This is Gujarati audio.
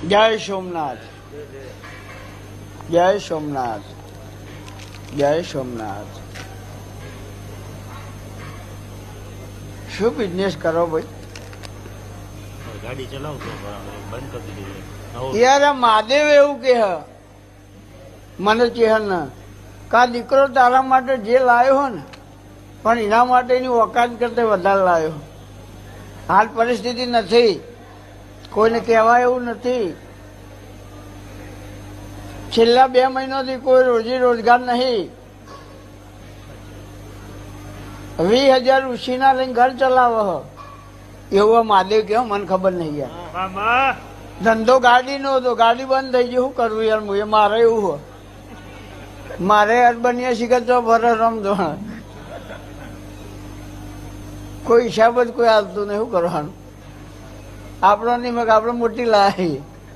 જય સોમનાથ, જય સોમનાથ, જય સોમનાથ. શું બિઝનેસ કરો ભાઈ? ગાડી ચલાવતો બંધ કરી દીધી. યાર આ મહાદેવ એવું કે મને ચેહન કા દીકરો તારા માટે જે લાવ્યો હો ને પણ એના માટેની ઓકાત કરતા વધારે લાવ્યો. હાલ પરિસ્થિતિ નથી, કોઈને કહેવાય એવું નથી. છેલ્લા 2 મહિનાથી કોઈ રોજી રોજગાર નહીં. 20,000 ઉછીના લઈને ઘર ચલાવો એવું મહાદેવ કેવો મને ખબર નહીં યાર. ધંધો ગાડી નો હતો, ગાડી બંધ થઈ ગઈ. શું કરવું યાર? મુએ મારે એવું હોય, મારે અરબનિયા શીખે તો ભરત રમતો કોઈ હિસાબ જ કોઈ આવતું નહીં. શું કરવાનું? આપણો નહીં મગ આપણે મોટી લાવી.